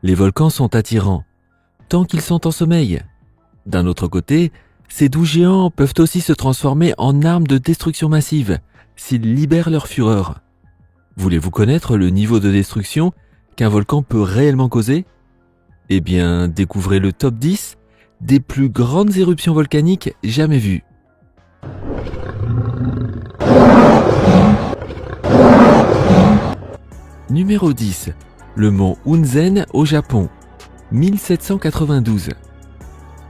Les volcans sont attirants, tant qu'ils sont en sommeil. D'un autre côté, ces doux géants peuvent aussi se transformer en armes de destruction massive s'ils libèrent leur fureur. Voulez-vous connaître le niveau de destruction qu'un volcan peut réellement causer ? Eh bien, découvrez le top 10 des plus grandes éruptions volcaniques jamais vues. Numéro 10. Le mont Unzen au Japon, 1792.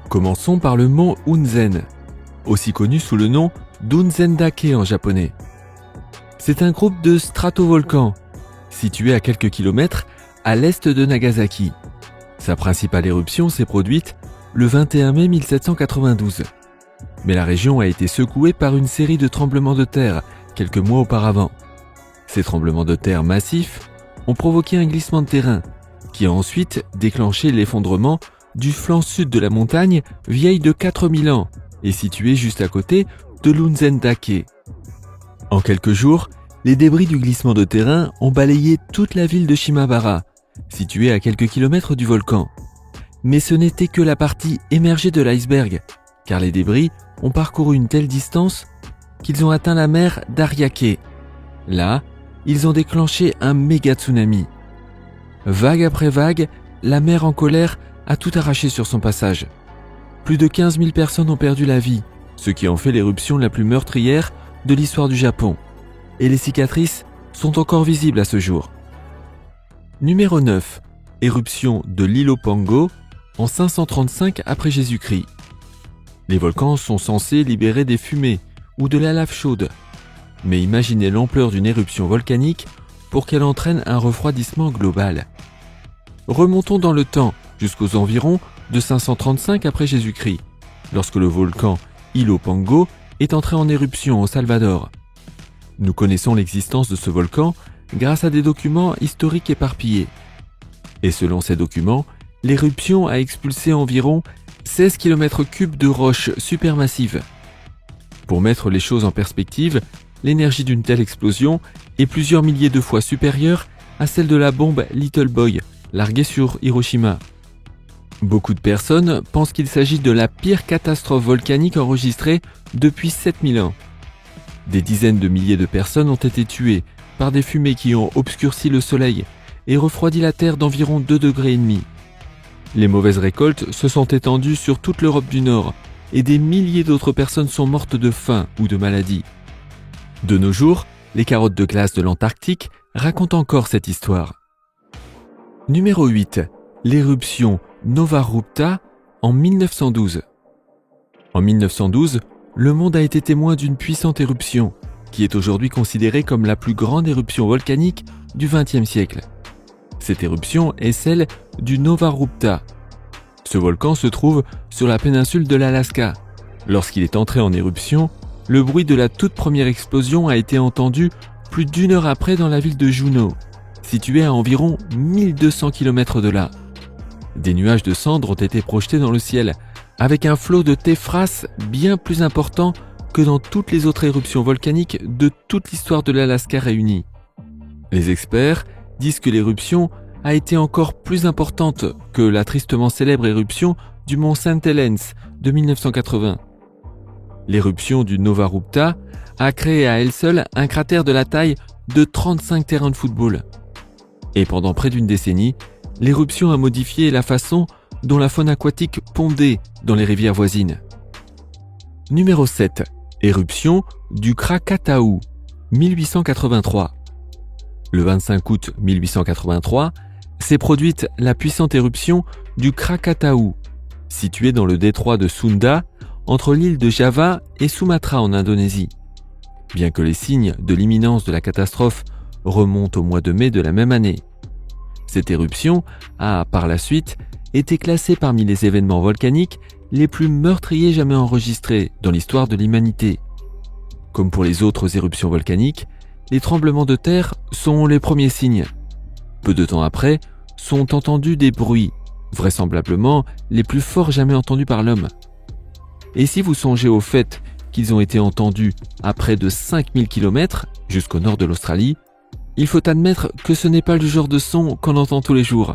Commençons par le mont Unzen, aussi connu sous le nom d'Unzen-dake en japonais. C'est un groupe de stratovolcans, situé à quelques kilomètres à l'est de Nagasaki. Sa principale éruption s'est produite le 21 mai 1792. Mais la région a été secouée par une série de tremblements de terre quelques mois auparavant. Ces tremblements de terre massifs ont provoqué un glissement de terrain qui a ensuite déclenché l'effondrement du flanc sud de la montagne vieille de 4000 ans et située juste à côté de l'Unzen-dake. En quelques jours, les débris du glissement de terrain ont balayé toute la ville de Shimabara, située à quelques kilomètres du volcan. Mais ce n'était que la partie émergée de l'iceberg, car les débris ont parcouru une telle distance qu'ils ont atteint la mer d'Ariake. Là, ils ont déclenché un méga tsunami. Vague après vague, la mer en colère a tout arraché sur son passage. Plus de 15 000 personnes ont perdu la vie, ce qui en fait l'éruption la plus meurtrière de l'histoire du Japon. Et les cicatrices sont encore visibles à ce jour. Numéro 9. Éruption de l'Ilopango en 535 après Jésus-Christ. Les volcans sont censés libérer des fumées ou de la lave chaude. Mais imaginez l'ampleur d'une éruption volcanique pour qu'elle entraîne un refroidissement global. Remontons dans le temps jusqu'aux environs de 535 après Jésus-Christ, lorsque le volcan Ilopango est entré en éruption au Salvador. Nous connaissons l'existence de ce volcan grâce à des documents historiques éparpillés. Et selon ces documents, l'éruption a expulsé environ 16 km3 de roches supermassives. Pour mettre les choses en perspective, l'énergie d'une telle explosion est plusieurs milliers de fois supérieure à celle de la bombe Little Boy, larguée sur Hiroshima. Beaucoup de personnes pensent qu'il s'agit de la pire catastrophe volcanique enregistrée depuis 7000 ans. Des dizaines de milliers de personnes ont été tuées par des fumées qui ont obscurci le soleil et refroidi la Terre d'environ 2,5 degrés. Les mauvaises récoltes se sont étendues sur toute l'Europe du Nord et des milliers d'autres personnes sont mortes de faim ou de maladie. De nos jours, les carottes de glace de l'Antarctique racontent encore cette histoire. Numéro 8. L'éruption Nova Rupta en 1912. En 1912, le monde a été témoin d'une puissante éruption qui est aujourd'hui considérée comme la plus grande éruption volcanique du XXe siècle. Cette éruption est celle du Nova Rupta. Ce volcan se trouve sur la péninsule de l'Alaska. Lorsqu'il est entré en éruption, le bruit de la toute première explosion a été entendu plus d'1 heure après dans la ville de Juneau, située à environ 1200 km de là. Des nuages de cendres ont été projetés dans le ciel, avec un flot de téphras bien plus important que dans toutes les autres éruptions volcaniques de toute l'histoire de l'Alaska réunie. Les experts disent que l'éruption a été encore plus importante que la tristement célèbre éruption du mont St. Helens de 1980. L'éruption du Nova Rupta a créé à elle seule un cratère de la taille de 35 terrains de football. Et pendant près d'une décennie, l'éruption a modifié la façon dont la faune aquatique pondait dans les rivières voisines. Numéro 7. Éruption du Krakataou, 1883. Le 25 août 1883, s'est produite la puissante éruption du Krakataou, située dans le détroit de Sunda, entre l'île de Java et Sumatra en Indonésie. Bien que les signes de l'imminence de la catastrophe remontent au mois de mai de la même année. Cette éruption a, par la suite, été classée parmi les événements volcaniques les plus meurtriers jamais enregistrés dans l'histoire de l'humanité. Comme pour les autres éruptions volcaniques, les tremblements de terre sont les premiers signes. Peu de temps après, sont entendus des bruits, vraisemblablement les plus forts jamais entendus par l'homme. Et si vous songez au fait qu'ils ont été entendus à près de 5000 km jusqu'au nord de l'Australie, il faut admettre que ce n'est pas le genre de son qu'on entend tous les jours.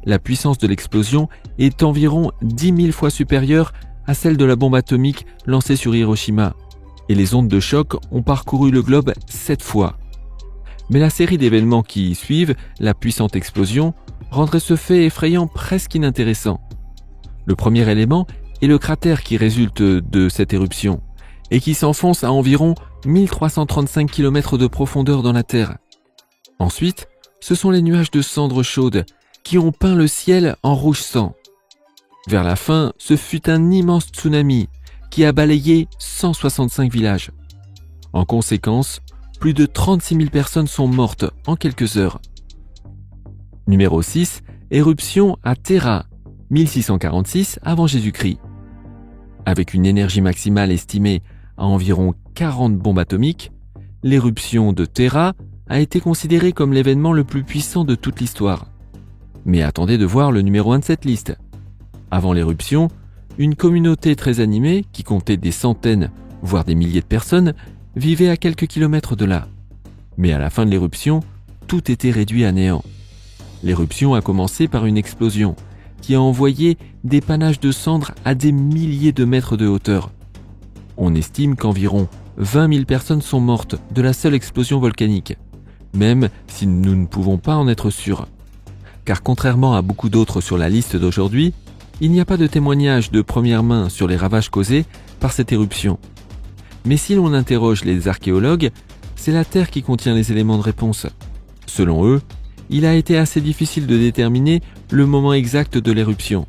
la puissance de l'explosion est environ 10 000 fois supérieure à celle de la bombe atomique lancée sur Hiroshima, et les ondes de choc ont parcouru le globe 7 fois. Mais la série d'événements qui y suivent, la puissante explosion, rendrait ce fait effrayant presque inintéressant. Le premier élément est le cratère qui résulte de cette éruption, et qui s'enfonce à environ 1335 km de profondeur dans la Terre. Ensuite, ce sont les nuages de cendres chaudes qui ont peint le ciel en rouge sang. Vers la fin, ce fut un immense tsunami qui a balayé 165 villages. En conséquence, plus de 36 000 personnes sont mortes en quelques heures. Numéro 6, éruption à Terra, 1646 avant Jésus-Christ. Avec une énergie maximale estimée à environ 40 bombes atomiques, l'éruption de Terra a été considérée comme l'événement le plus puissant de toute l'histoire. Mais attendez de voir le numéro 1 de cette liste. Avant l'éruption, une communauté très animée, qui comptait des centaines, voire des milliers de personnes, vivait à quelques kilomètres de là. Mais à la fin de l'éruption, tout était réduit à néant. L'éruption a commencé par une explosion qui a envoyé des panaches de cendres à des milliers de mètres de hauteur. On estime qu'environ 20 000 personnes sont mortes de la seule explosion volcanique, même si nous ne pouvons pas en être sûrs. Car contrairement à beaucoup d'autres sur la liste d'aujourd'hui, il n'y a pas de témoignage de première main sur les ravages causés par cette éruption. Mais si l'on interroge les archéologues, c'est la Terre qui contient les éléments de réponse. Selon eux, il a été assez difficile de déterminer le moment exact de l'éruption.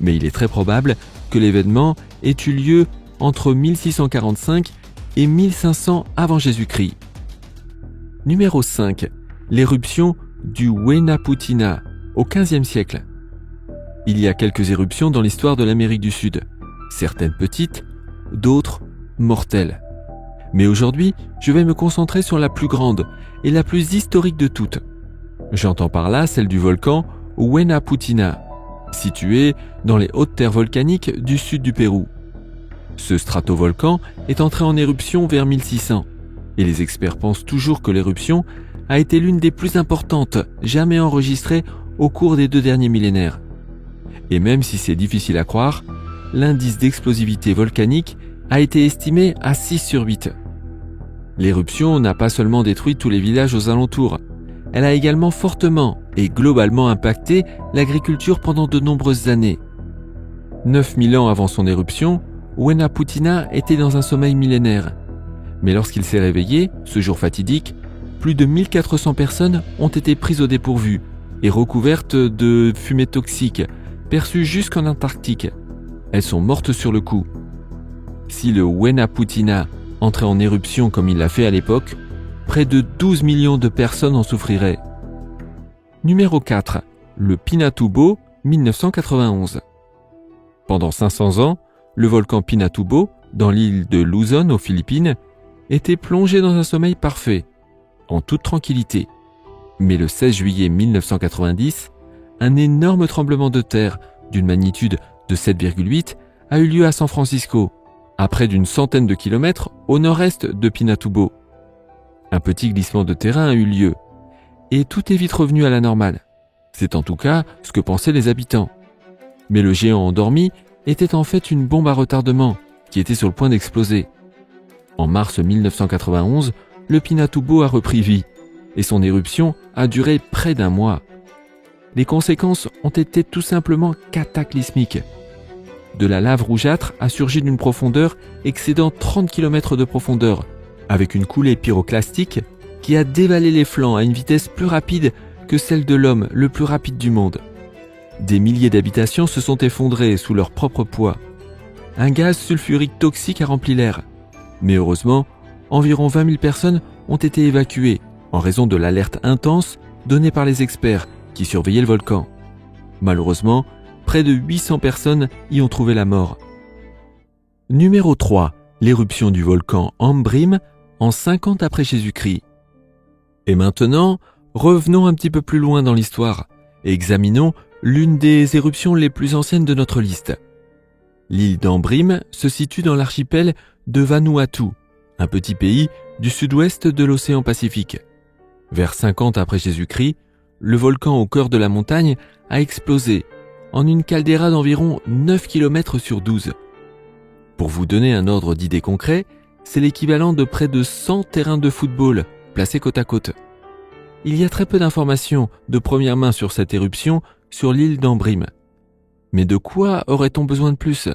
Mais il est très probable que l'événement ait eu lieu entre 1645 et 1500 avant Jésus-Christ. Numéro 5. L'éruption du Huayna-Putuna au XVe siècle. Il y a quelques éruptions dans l'histoire de l'Amérique du Sud, certaines petites, d'autres mortelles. Mais aujourd'hui, je vais me concentrer sur la plus grande et la plus historique de toutes. J'entends par là celle du volcan Huayna-Putuna, situé dans les hautes terres volcaniques du sud du Pérou. Ce stratovolcan est entré en éruption vers 1600, et les experts pensent toujours que l'éruption a été l'une des plus importantes jamais enregistrées au cours des 2 derniers millénaires. Et même si c'est difficile à croire, l'indice d'explosivité volcanique a été estimé à 6 sur 8. L'éruption n'a pas seulement détruit tous les villages aux alentours, elle a également fortement et globalement impacté l'agriculture pendant de nombreuses années. 9000 ans avant son éruption, Huayna-Putuna était dans un sommeil millénaire. Mais lorsqu'il s'est réveillé, ce jour fatidique, plus de 1400 personnes ont été prises au dépourvu et recouvertes de fumée toxique, perçue jusqu'en Antarctique. Elles sont mortes sur le coup. Si le Huayna-Putuna entrait en éruption comme il l'a fait à l'époque, près de 12 millions de personnes en souffriraient. Numéro 4. Le Pinatubo, 1991. Pendant 500 ans, le volcan Pinatubo, dans l'île de Luzon aux Philippines, était plongé dans un sommeil parfait, en toute tranquillité. Mais le 16 juillet 1990, un énorme tremblement de terre d'une magnitude de 7,8 a eu lieu à San Francisco, à près d'une centaine de kilomètres au nord-est de Pinatubo. Un petit glissement de terrain a eu lieu, et tout est vite revenu à la normale. C'est en tout cas ce que pensaient les habitants. Mais le géant endormi était en fait une bombe à retardement qui était sur le point d'exploser. En mars 1991, le Pinatubo a repris vie, et son éruption a duré près d'1 mois. Les conséquences ont été tout simplement cataclysmiques. De la lave rougeâtre a surgi d'une profondeur excédant 30 km de profondeur, avec une coulée pyroclastique qui a dévalé les flancs à une vitesse plus rapide que celle de l'homme le plus rapide du monde. Des milliers d'habitations se sont effondrées sous leur propre poids. Un gaz sulfurique toxique a rempli l'air. Mais heureusement, environ 20 000 personnes ont été évacuées en raison de l'alerte intense donnée par les experts qui surveillaient le volcan. Malheureusement, près de 800 personnes y ont trouvé la mort. Numéro 3. L'éruption du volcan Ambrim en 50 après Jésus-Christ. Et maintenant, revenons un petit peu plus loin dans l'histoire et examinons l'une des éruptions les plus anciennes de notre liste. L'île d'Ambrim se situe dans l'archipel de Vanuatu, un petit pays du sud-ouest de l'océan Pacifique. Vers 50 après Jésus-Christ, le volcan au cœur de la montagne a explosé en une caldeira d'environ 9 km sur 12. Pour vous donner un ordre d'idée concret, c'est l'équivalent de près de 100 terrains de football placés côte à côte. Il y a très peu d'informations de première main sur cette éruption sur l'île d'Ambrym. Mais de quoi aurait-on besoin de plus ?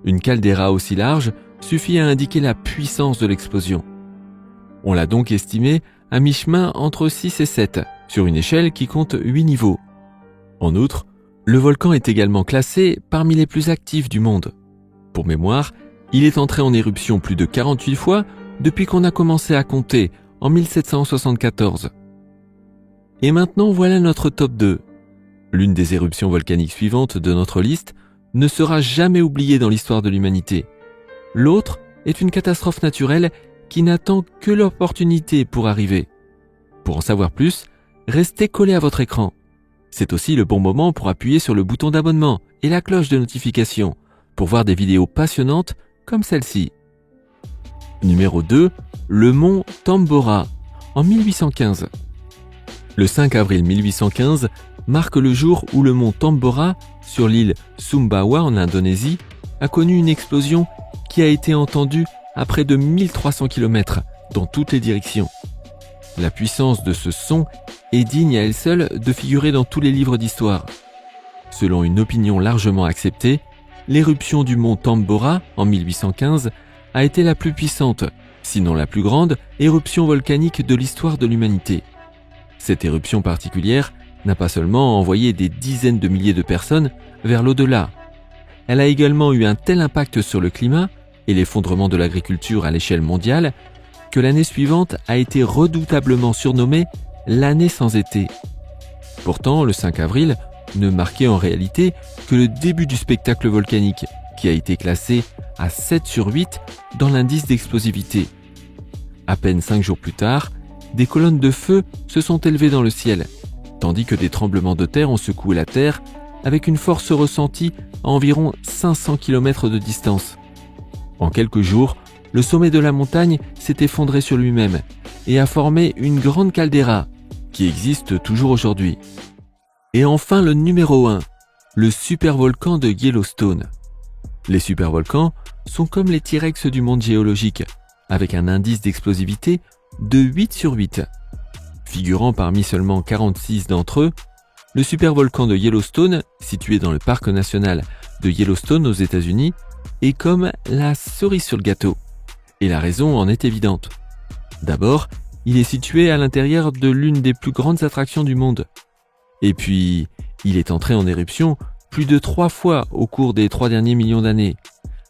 Une caldeira aussi large suffit à indiquer la puissance de l'explosion. On l'a donc estimée à mi-chemin entre 6 et 7, sur une échelle qui compte 8 niveaux. En outre, le volcan est également classé parmi les plus actifs du monde. Pour mémoire, il est entré en éruption plus de 48 fois depuis qu'on a commencé à compter en 1774. Et maintenant voilà notre top 2. L'une des éruptions volcaniques suivantes de notre liste ne sera jamais oubliée dans l'histoire de l'humanité. L'autre est une catastrophe naturelle qui n'attend que l'opportunité pour arriver. Pour en savoir plus, restez collés à votre écran. C'est aussi le bon moment pour appuyer sur le bouton d'abonnement et la cloche de notification pour voir des vidéos passionnantes comme celle-ci. Numéro 2, le mont Tambora, en 1815. Le 5 avril 1815 marque le jour où le mont Tambora, sur l'île Sumbawa en Indonésie, a connu une explosion qui a été entendue à près de 1300 km dans toutes les directions. La puissance de ce son est digne à elle seule de figurer dans tous les livres d'histoire. Selon une opinion largement acceptée, l'éruption du mont Tambora en 1815 a été la plus puissante, sinon la plus grande, éruption volcanique de l'histoire de l'humanité. Cette éruption particulière n'a pas seulement envoyé des dizaines de milliers de personnes vers l'au-delà. Elle a également eu un tel impact sur le climat et l'effondrement de l'agriculture à l'échelle mondiale que l'année suivante a été redoutablement surnommée l'année sans été. Pourtant, le 5 avril ne marquait en réalité que le début du spectacle volcanique, qui a été classé à 7 sur 8 dans l'indice d'explosivité. À peine 5 jours plus tard, des colonnes de feu se sont élevées dans le ciel, tandis que des tremblements de terre ont secoué la terre avec une force ressentie à environ 500 km de distance. En quelques jours, le sommet de la montagne s'est effondré sur lui-même et a formé une grande caldeira qui existe toujours aujourd'hui. Et enfin le numéro 1, le supervolcan de Yellowstone. Les supervolcans sont comme les T-Rex du monde géologique, avec un indice d'explosivité de 8 sur 8. Figurant parmi seulement 46 d'entre eux, le supervolcan de Yellowstone, situé dans le parc national de Yellowstone aux États-Unis, est comme la cerise sur le gâteau. Et la raison en est évidente. D'abord, il est situé à l'intérieur de l'une des plus grandes attractions du monde. Et puis, il est entré en éruption plus de 3 fois au cours des 3 derniers millions d'années,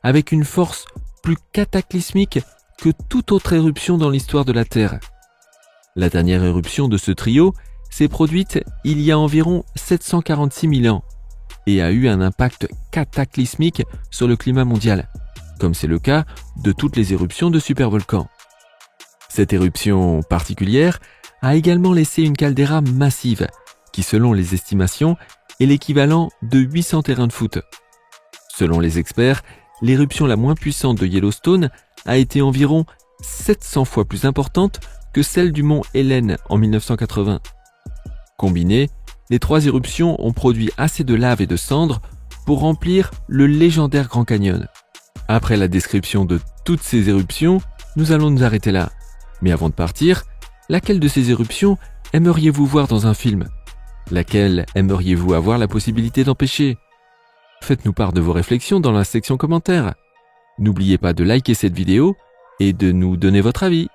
avec une force plus cataclysmique que toute autre éruption dans l'histoire de la Terre. La dernière éruption de ce trio s'est produite il y a environ 746 000 ans et a eu un impact cataclysmique sur le climat mondial, comme c'est le cas de toutes les éruptions de supervolcans. Cette éruption particulière a également laissé une caldeira massive, qui selon les estimations est l'équivalent de 800 terrains de foot. Selon les experts, l'éruption la moins puissante de Yellowstone a été environ 700 fois plus importante que celle du mont Helen en 1980. Combinées, les 3 éruptions ont produit assez de lave et de cendres pour remplir le légendaire Grand Canyon. Après la description de toutes ces éruptions, nous allons nous arrêter là. Mais avant de partir, laquelle de ces éruptions aimeriez-vous voir dans un film ? Laquelle aimeriez-vous avoir la possibilité d'empêcher ? Faites-nous part de vos réflexions dans la section commentaires. N'oubliez pas de liker cette vidéo et de nous donner votre avis.